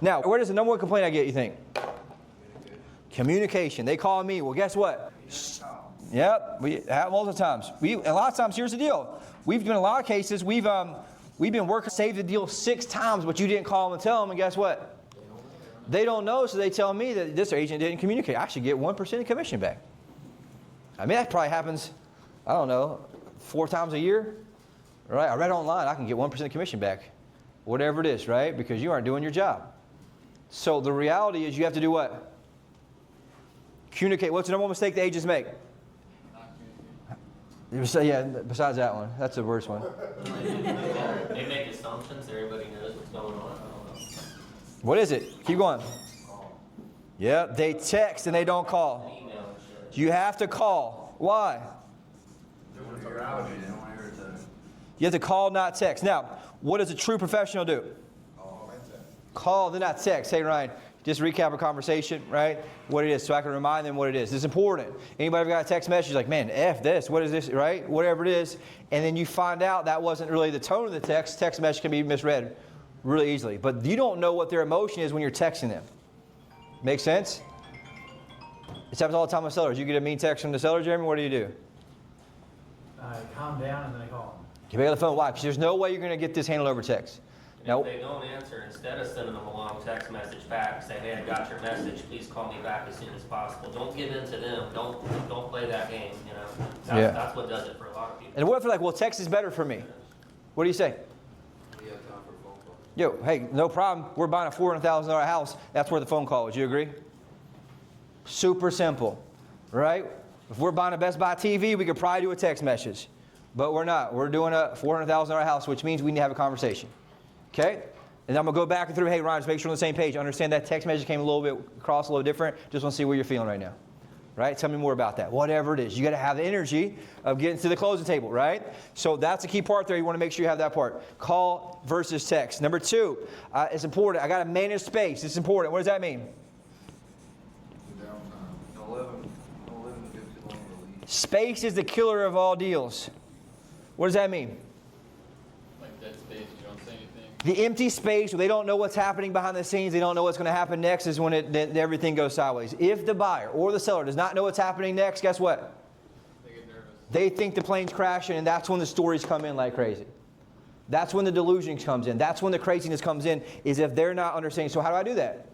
Now, where does the number one complaint I get, you think? Communication. They call me. Well, guess what? Yep, we have multiple times. A lot of times, here's the deal. We've been in a lot of cases, we've been working, saved the deal 6 times, but you didn't call them and tell them, and guess what? They don't know, so they tell me that this agent didn't communicate. I should get 1% of commission back. I mean, that probably happens, I don't know, 4 times a year. Right? I read online, I can get 1% of commission back. Whatever it is, right? Because you aren't doing your job. So the reality is you have to do what? Communicate. What's the number one mistake the agents make? Yeah, besides that one. That's the worst one. They make assumptions. Everybody knows what's going on. I don't know. What is it? Keep going. Yeah, they text and they don't call. You have to call. Why? You have to call, not text. Now, what does a true professional do? Call, then not text. Hey, Ryan, just recap a conversation, right? What it is, so I can remind them what it is. It's important. Anybody ever got a text message like, man, F this, what is this, right? Whatever it is. And then you find out that wasn't really the tone of the text. Text message can be misread really easily. But you don't know what their emotion is when you're texting them. Make sense? This happens all the time with sellers. You get a mean text from the seller, Jeremy, what do? Calm down and then I call them. You pick up the phone. Why? Because there's no way you're going to get this handled over text. If they don't answer, instead of sending them a long text message back, say, hey, I got your message, please call me back as soon as possible. Don't give in to them. Don't play that game, you know. That's what does it for a lot of people. And what if they're like, well, text is better for me? What do you say? We have time for a phone call. Yo, hey, no problem. We're buying a $400,000 house. That's where the phone call is. You agree? Super simple, right? If we're buying a Best Buy TV, we could probably do a text message. But we're not. We're doing a $400,000 house, which means we need to have a conversation. Okay? And I'm going to go back and through, hey, Ryan, just make sure we're on the same page. Understand that text message came a little bit across a little different. Just want to see where you're feeling right now. Right? Tell me more about that. Whatever it is. You got to have the energy of getting to the closing table, right? So that's a key part there. You want to make sure you have that part. Call versus text. Number 2, it's important. I got to manage space. It's important. What does that mean? Space is the killer of all deals. What does that mean? Like dead space, you don't say anything. The empty space where they don't know what's happening behind the scenes, they don't know what's going to happen next, is when everything goes sideways. If the buyer or the seller does not know what's happening next, guess what? They get nervous. They think the plane's crashing, and that's when the stories come in like crazy. That's when the delusion comes in. That's when the craziness comes in, is if they're not understanding. So how do I do that?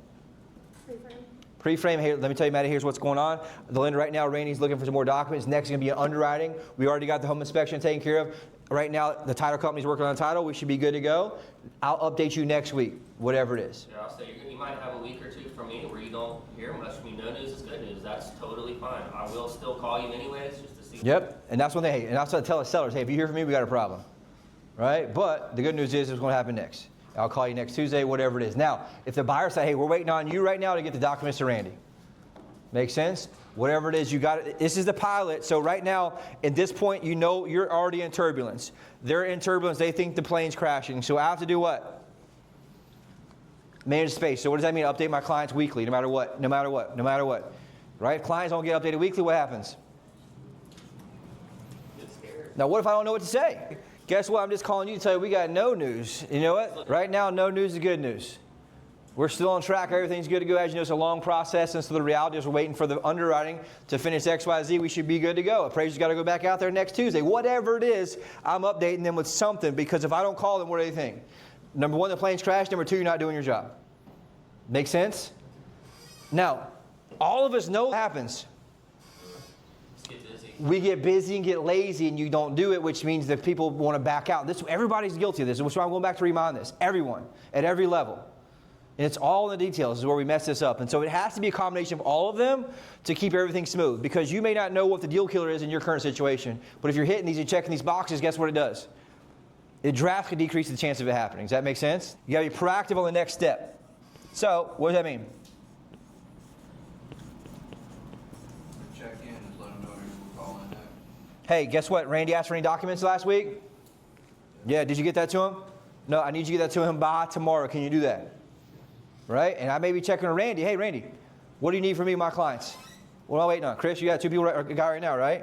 Pre-frame. Hey, let me tell you, Maddie, here's what's going on. The lender right now, Randy's looking for some more documents. Next is going to be an underwriting. We already got the home inspection taken care of. Right now, the title company's working on the title. We should be good to go. I'll update you next week, whatever it is. Yeah, I'll say you might have a week or 2 from me where you don't hear much from me. No news is good news. That's totally fine. I will still call you anyways just to see. Yep, and that's when and that's what I tell the sellers, hey, if you hear from me, we got a problem. Right? But the good news is it's going to happen next. I'll call you next Tuesday, whatever it is. Now, if the buyer says, hey, we're waiting on you right now to get the documents to Randy. Make sense? Whatever it is, you got it. This is the pilot. So right now, at this point, you know you're already in turbulence. They're in turbulence. They think the plane's crashing. So I have to do what? Manage space. So what does that mean? Update my clients weekly, no matter what, no matter what, no matter what. Right? Clients don't get updated weekly. What happens? Get scared. Now, what if I don't know what to say? Guess what? I'm just calling you to tell you we got no news. You know what? Right now, no news is good news. We're still on track. Everything's good to go. As you know, it's a long process. And so the reality is we're waiting for the underwriting to finish XYZ. We should be good to go. Appraiser's got to go back out there next Tuesday. Whatever it is, I'm updating them with something, because if I don't call them, what do they think? Number 1, the plane's crashed. Number 2, you're not doing your job. Make sense? Now, all of us know what happens. We get busy and get lazy, and you don't do it, which means that people want to back out. Everybody's guilty of this. Which is why I'm going back to remind this. Everyone, at every level. And it's all in the details is where we mess this up. And so it has to be a combination of all of them to keep everything smooth. Because you may not know what the deal killer is in your current situation. But if you're hitting these and checking these boxes, guess what it does? It drastically decreases the chance of it happening. Does that make sense? You got to be proactive on the next step. So, what does that mean? Check in and let them know you're calling next. Hey, guess what? Randy asked for any documents last week? Yeah, did you get that to him? No, I need you to get that to him by tomorrow. Can you do that? Right? And I may be checking with Randy. Hey, Randy, what do you need from me and my clients? What am I waiting on? Chris, you got 2 people, a guy right now, right?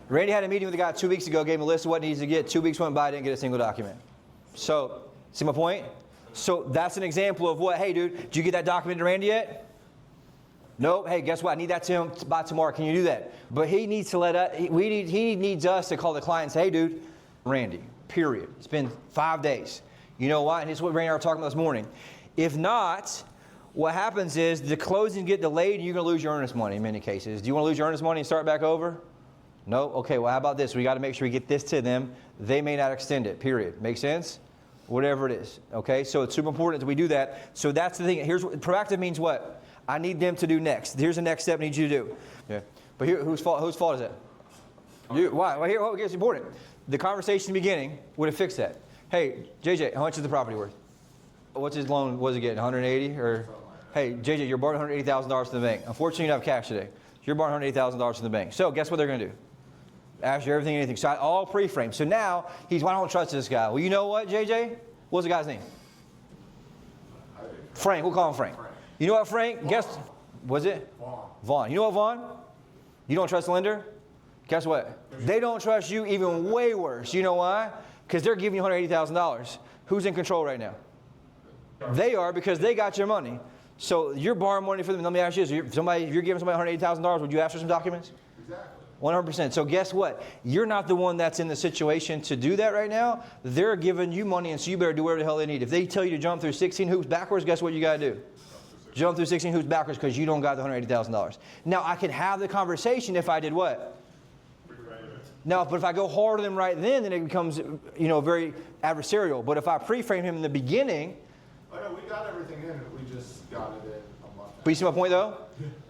Randy had a meeting with a guy 2 weeks ago, gave him a list of what he needs to get. 2 weeks went by, didn't get a single document. So See my point? So that's an example of what, hey dude, did you get that document to Randy yet? Nope. Hey, guess what? I need that to him by tomorrow. Can you do that? But he needs to he needs us to call the client and say, hey dude, Randy, period. It's been 5 days. You know why? And this is what Randy and I were talking about this morning. If not, what happens is the closings get delayed and you're going to lose your earnest money in many cases. Do you want to lose your earnest money and start back over? No? Okay, well, how about this? We got to make sure we get this to them. They may not extend it, period. Make sense? Whatever it is. Okay, so it's super important that we do that. So that's the thing. Here's what proactive means what? I need them to do next. Here's the next step I need you to do. Yeah. But here, whose fault is that? You. Why? Well, here's important. The conversation in the beginning would have fixed that. Hey, JJ, how much is the property worth? What's his loan? What is it getting? 180 or? Hey, JJ, you're borrowing $180,000 from the bank. Unfortunately, you don't have cash today. You're borrowing $180,000 from the bank. So guess what they're going to do? Ask you everything, anything. So all pre-framed. So now he's, well, I don't trust this guy. Well, you know what, JJ? What's the guy's name? Frank. We'll call him Frank. You know what, Frank? Guess, was it? Vaughn. You know what, Vaughn? You don't trust the lender? Guess what? They don't trust you even way worse. You know why? Because they're giving you $180,000. Who's in control right now? They are, because they got your money. So you're borrowing money for them. Let me ask you this. If you're giving somebody $180,000, would you ask for some documents? Exactly. 100%. So guess what? You're not the one that's in the situation to do that right now. They're giving you money, and so you better do whatever the hell they need. If they tell you to jump through 16 hoops backwards, guess what you got to do? Jump through 16 hoops backwards because you don't got the $180,000. Now, I can have the conversation if I did what? Now, but if I go hard on them right then it becomes, very adversarial. But if I pre-frame him in the beginning. Oh, no, we got everything in. We just got it in a month. But you see my point, though?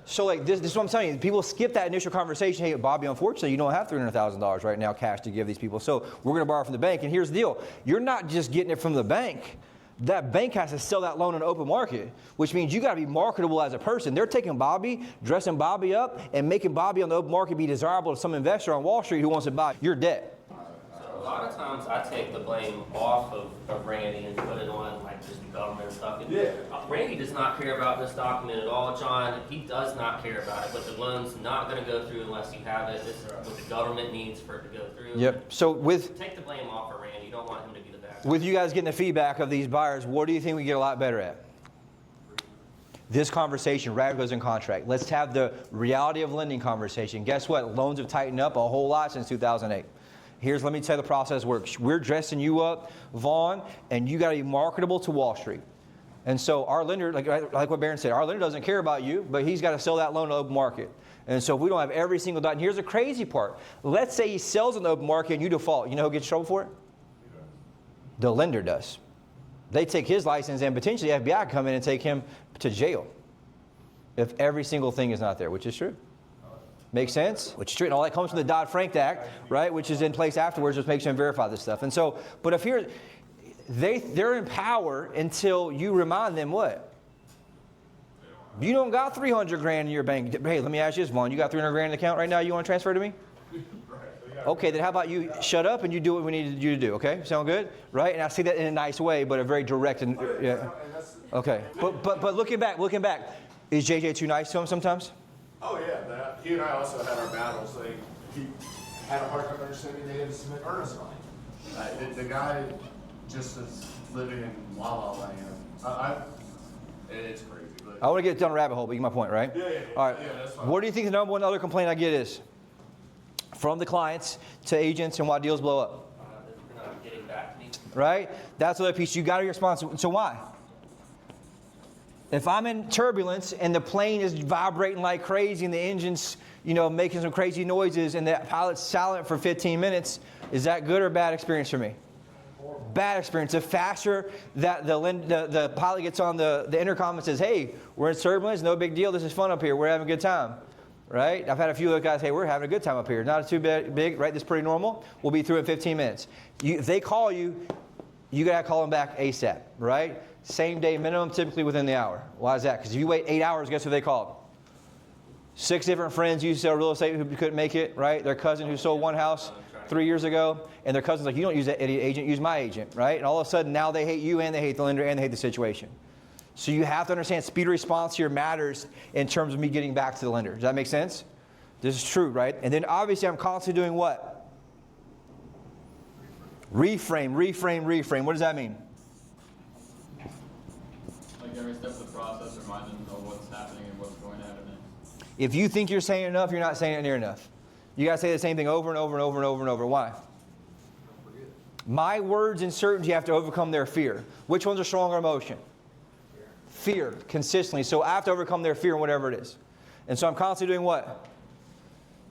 So, like, this is what I'm telling you. People skip that initial conversation. Hey, Bobby, unfortunately, you don't have $300,000 right now cash to give these people. So we're going to borrow from the bank. And here's the deal. You're not just getting it from the bank. That bank has to sell that loan in the open market, which means you got to be marketable as a person. They're taking Bobby, dressing Bobby up, and making Bobby on the open market be desirable to some investor on Wall Street who wants to buy your debt. So a lot of times I take the blame off of Randy and put it on like just the government stuff. Yeah. Randy does not care about this document at all, John. He does not care about it, but the loan's not going to go through unless you have it. This is what the government needs for it to go through. Yep. So take the blame off of Randy. You don't want him to be the bad guy. with you guys getting the feedback of these buyers, what do you think we get a lot better at? This conversation right goes in contract. Let's have the reality of lending conversation. Guess what? Loans have tightened up a whole lot since 2008. Let me tell you the process works. We're dressing you up, Vaughn, and you got to be marketable to Wall Street. And so our lender, like what Barron said, our lender doesn't care about you, but he's got to sell that loan in the open market. And so if we don't have every single dot, and here's the crazy part. Let's say he sells in the open market and you default. You know who gets in trouble for it? The lender does. They take his license and potentially the FBI come in and take him to jail if every single thing is not there, which is true. Makes sense? Which is true. And all that comes from the Dodd-Frank Act, right, which is in place afterwards, which makes them verify this stuff. And so, but if here, they're in power until you remind them what? You don't got $300,000 in your bank. Hey, let me ask you this, Vaughn. You got $300,000 in the account right now you want to transfer to me? Okay, then how about you shut up and you do what we need you to do, okay? Sound good? Right? And I see that in a nice way, but a very direct and, yeah. Okay. But looking back, is JJ too nice to him sometimes? Oh yeah, he and I also had our battles. He had a hard time understanding they had to submit earnest money. The guy just is living in la la land. It's crazy. But I want to get down a rabbit hole, but you get my point, right? Yeah. All right. Yeah, that's fine. What do you think the number one other complaint I get is? From the clients to agents and why deals blow up. They're not getting back to me. Right? That's the other piece. You got to be responsible. So why? If I'm in turbulence and the plane is vibrating like crazy and the engine's, making some crazy noises and the pilot's silent for 15 minutes, is that good or bad experience for me? Bad experience. The faster that the pilot gets on the intercom and says, hey, we're in turbulence, no big deal, this is fun up here, we're having a good time. Right? I've had a few other guys, hey, we're having a good time up here. Not too big, right? This is pretty normal. We'll be through in 15 minutes. If they call you, you got to call them back ASAP, right? Same day minimum, typically within the hour. Why is that? Because if you wait 8 hours, guess who they called? 6 different friends used to sell real estate who couldn't make it, right? Their cousin who sold one house 3 years ago, and their cousin's like, you don't use that idiot agent, use my agent, right? And all of a sudden, now they hate you and they hate the lender and they hate the situation. So you have to understand speed of response here matters in terms of me getting back to the lender. Does that make sense? This is true, right? And then obviously I'm constantly doing what? Reframe. What does that mean? every step of the process, remind them of what's happening and what's going to happen next. If you think you're saying enough, you're not saying it near enough. You got to say the same thing over and over and over and over and over. Why? My words and certainty have to overcome their fear. Which one's a stronger emotion? Fear, consistently. So I have to overcome their fear, whatever it is. And so I'm constantly doing what?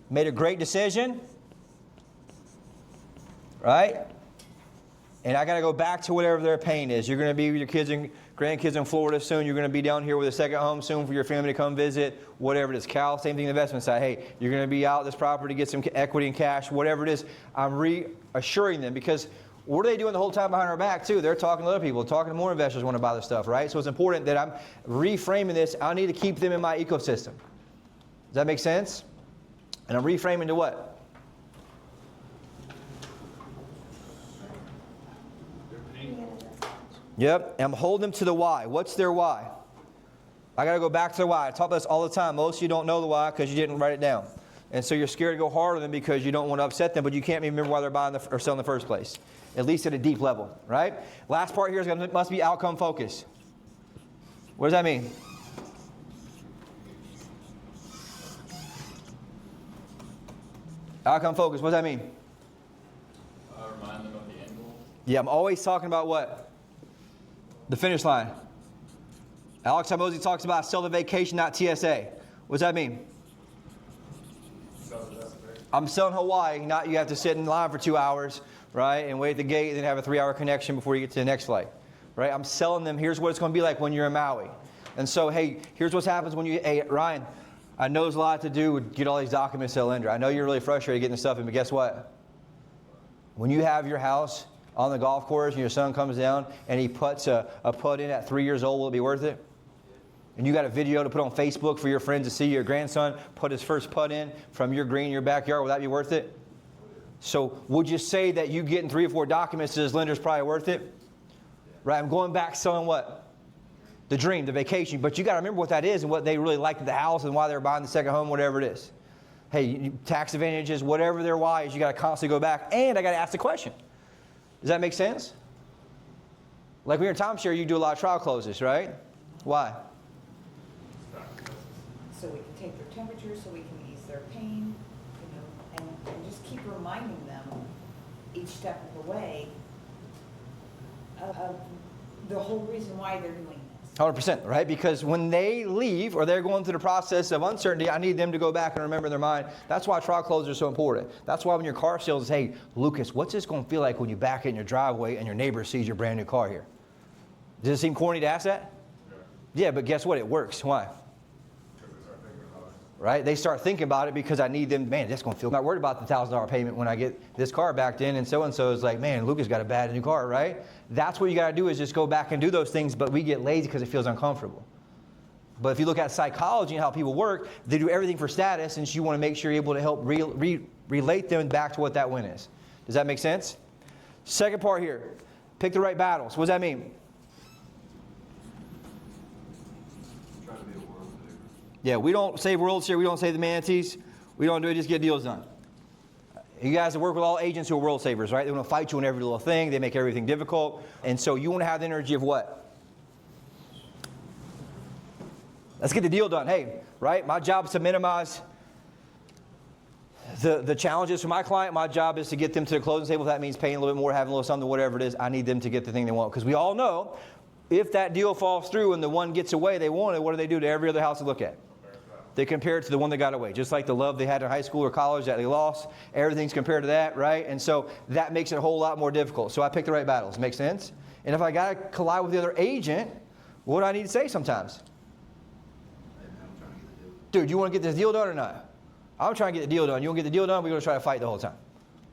Made a great decision. Right? And I got to go back to whatever their pain is. You're going to be with your kids and grandkids in Florida soon. You're going to be down here with a second home soon for your family to come visit. Whatever it is. Cal, same thing on the investment side. Hey, you're going to be out this property, get some equity and cash, whatever it is. I'm reassuring them, because what are they doing the whole time behind our back too? They're talking to other people, talking to more investors who want to buy this stuff, right? So it's important that I'm reframing this. I need to keep them in my ecosystem. Does that make sense? And I'm reframing to what? Yep, and I'm holding them to the why. What's their why? I got to go back to the why. I talk about this all the time. Most of you don't know the why because you didn't write it down. And so you're scared to go hard on them because you don't want to upset them, but you can't even remember why they're buying or selling in the first place, at least at a deep level, right? Last part here is must be outcome focused. What does that mean? Outcome focused, what does that mean? Remind them of the end goal. Yeah, I'm always talking about what? The finish line. Alex Hormozi talks about sell the vacation, not TSA. What does that mean? I'm selling Hawaii, not you have to sit in line for 2 hours, right, and wait at the gate and then have a 3-hour connection before you get to the next flight, right? I'm selling them, here's what it's going to be like when you're in Maui. And so, hey, here's what happens when you, hey, Ryan, I know there's a lot to do with get all these documents to lender. I know you're really frustrated getting this stuff in, but guess what? When you have your house on the golf course and your son comes down and he puts a putt in at 3 years old, will it be worth it? And you got a video to put on Facebook for your friends to see your grandson put his first putt in from your green in your backyard, will that be worth it? So would you say that you getting 3 or 4 documents to this lender is probably worth it? Right, I'm going back selling what? The dream, the vacation. But you got to remember what that is and what they really liked at the house and why they're buying the second home, whatever it is. Hey, tax advantages, whatever their why is, you got to constantly go back. And I got to ask the question. Does that make sense? Like when you're in timeshare, you do a lot of trial closes, right? Why? So we can take their temperature, so we can ease their pain, you know, and just keep reminding them each step of the way of the whole reason why they're doing this. 100%, right? Because when they leave or they're going through the process of uncertainty, I need them to go back and remember in their mind. That's why trial closes are so important. That's why when your car sales, hey, Lucas, what's this going to feel like when you back in your driveway and your neighbor sees your brand new car here? Does it seem corny to ask that? Yeah, but guess what? It works. Why? Right? They start thinking about it because I need them, man, that's going to feel, I'm not worried about the $1,000 payment when I get this car backed in, and so is like, man, Lucas got a bad new car, right? That's what you got to do is just go back and do those things, but we get lazy because it feels uncomfortable. But if you look at psychology and how people work, they do everything for status, and so you want to make sure you're able to help relate them back to what that win is. Does that make sense? Second part here, pick the right battles. What does that mean? Try to be a world saver. Yeah, we don't save worlds here. We don't save the manatees. We don't do it, just get deals done. You guys that work with all agents who are world savers, right? They want to fight you on every little thing. They make everything difficult. And so you want to have the energy of what? Let's get the deal done. Hey, right? My job is to minimize the challenges for my client. My job is to get them to the closing table. If that means paying a little bit more, having a little something, whatever it is, I need them to get the thing they want. Because we all know if that deal falls through and the one gets away they wanted, what do to every other house they look at? They compare it to the one that got away. Just like the love they had in high school or college that they lost, everything's compared to that, right? And so that makes it a whole lot more difficult. So I pick the right battles. Make sense? And if I got to collide with the other agent, what do I need to say sometimes? Hey, man, I'm trying to get the deal. Dude, you want to get this deal done or not? I'm trying to get the deal done. You want to get the deal done? We're going to try to fight the whole time.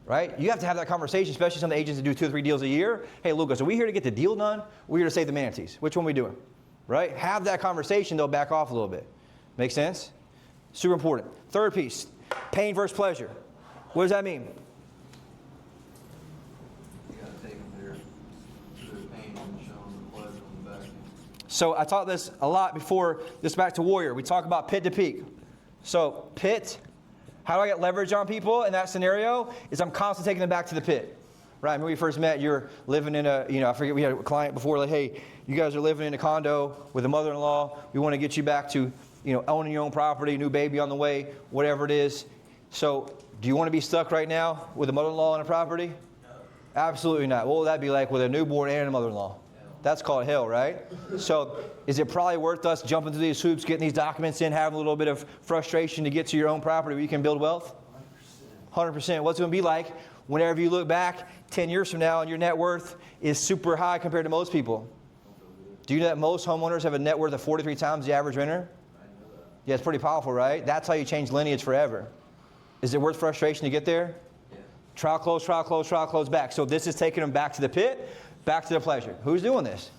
Right? You have to have that conversation, especially some of the agents that do 2 or 3 deals a year. Hey, Lucas, are we here to get the deal done? We're here to save the manatees. Which one are we doing? Right? Have that conversation, they'll back off a little bit. Make sense? Super important. Third piece, pain versus pleasure. What does that mean? You gotta take them there to their pain and show them the pleasure on the back end. So I taught this a lot before this back to Warrior. We talk about pit to peak. So pit, how do I get leverage on people in that scenario is I'm constantly taking them back to the pit. Right, when we first met, you're living in a, I forget, we had a client before, like, hey, you guys are living in a condo with a mother-in-law. We want to get you back to, owning your own property, new baby on the way, whatever it is. So, do you want to be stuck right now with a mother-in-law on a property? No. Absolutely not. What would that be like with a newborn and a mother-in-law? That's called hell, right? So, is it probably worth us jumping through these hoops, getting these documents in, having a little bit of frustration to get to your own property where you can build wealth? 100%. What's it going to be like whenever you look back 10 years from now and your net worth is super high compared to most people? Do you know that most homeowners have a net worth of 43 times the average renter? Yeah, it's pretty powerful, right? That's how you change lineage forever. Is it worth frustration to get there? Yeah. Trial, close, back. So this is taking them back to the pit, back to the pleasure. Who's doing this?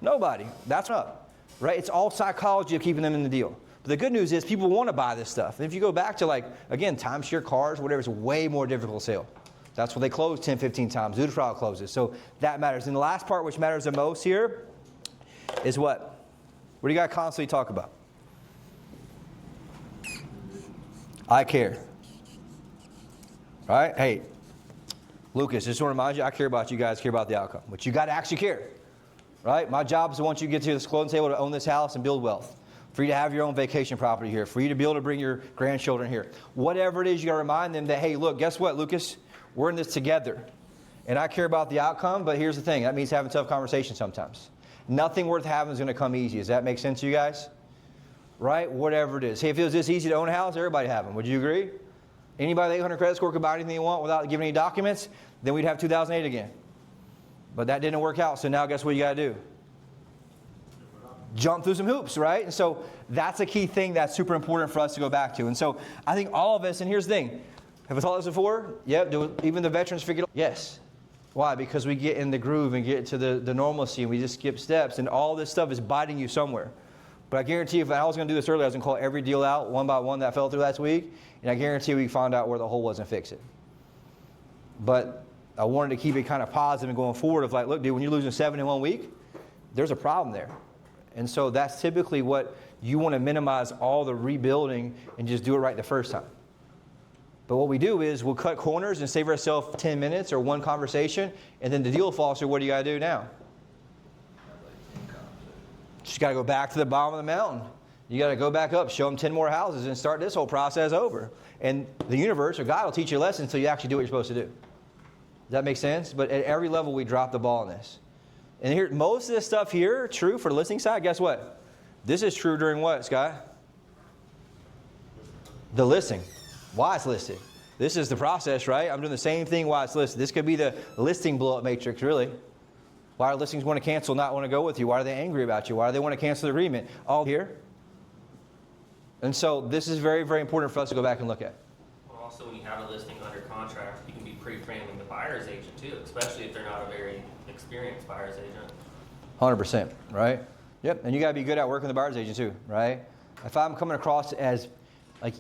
Nobody. That's not, right? It's all psychology of keeping them in the deal. But the good news is people want to buy this stuff. And if you go back to, again, timeshare cars, whatever, it's a way more difficult sale. That's what they close 10, 15 times. Do the trial closes. So that matters. And the last part, which matters the most here, is what? What do you got to constantly talk about? I care. Right? Hey, Lucas, just want to remind you, I care about you guys, care about the outcome. But you got to actually care. Right? My job is to want you to get to this closing table to own this house and build wealth. For you to have your own vacation property here. For you to be able to bring your grandchildren here. Whatever it is, you got to remind them that, hey, look, guess what, Lucas? We're in this together. And I care about the outcome, but here's the thing. That means having tough conversations sometimes. Nothing worth having is going to come easy. Does that make sense to you guys? Right? Whatever it is. Hey, if it was this easy to own a house, everybody have them. Would you agree? Anybody with 800 credit score could buy anything they want without giving any documents, then we'd have 2008 again. But that didn't work out, so now guess what you got to do? Jump through some hoops, right? And so that's a key thing that's super important for us to go back to. And so I think all of us, and here's the thing. Have I taught this before? Yep. Do even the veterans figure it out? Yes. Why? Because we get in the groove and get to the normalcy and we just skip steps and all this stuff is biting you somewhere. But I guarantee you, if I was going to do this earlier, I was going to call every deal out one by one that fell through last week. And I guarantee we found out where the hole was and fix it. But I wanted to keep it kind of positive and going forward of look, dude, when you're losing 7 in 1 week, there's a problem there. And so that's typically what you want to minimize all the rebuilding and just do it right the first time. But what we do is we'll cut corners and save ourselves 10 minutes or one conversation, and then the deal falls through. What do you got to do now? Just got to go back to the bottom of the mountain. You got to go back up, show them 10 more houses, and start this whole process over. And the universe or God will teach you a lesson until you actually do what you're supposed to do. Does that make sense? But at every level, we drop the ball in this. And here, most of this stuff here, true for the listing side, guess what? This is true during what, Scott? The listing. Why it's listed. This is the process, right? I'm doing the same thing while it's listed. This could be the listing blow-up matrix, really. Why do listings want to cancel, not want to go with you? Why are they angry about you? Why do they want to cancel the agreement? All here. And so this is very, very important for us to go back and look at. Well, also, when you have a listing under contract, you can be pre-framing the buyer's agent too, especially if they're not a very experienced buyer's agent. 100%, right? Yep, and you got to be good at working the buyer's agent too, right? If I'm coming across as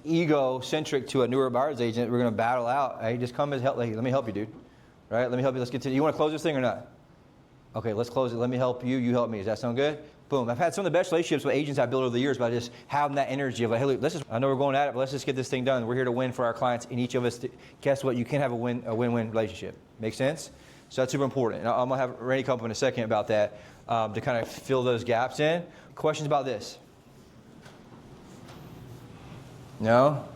egocentric to a newer buyer's agent, we're going to battle out. Hey, just come as help. Let me help you, dude. Right? Let me help you. Let's get to. You want to close this thing or not? Okay, let's close it. Let me help you. You help me. Does that sound good? Boom. I've had some of the best relationships with agents I've built over the years by just having that energy of hey, look, I know we're going at it, but let's just get this thing done. We're here to win for our clients, and each of us. Guess what? You can have a win-win relationship. Make sense? So that's super important. And I'm gonna have Randy come up in a second about that to kind of fill those gaps in. Questions about this? No?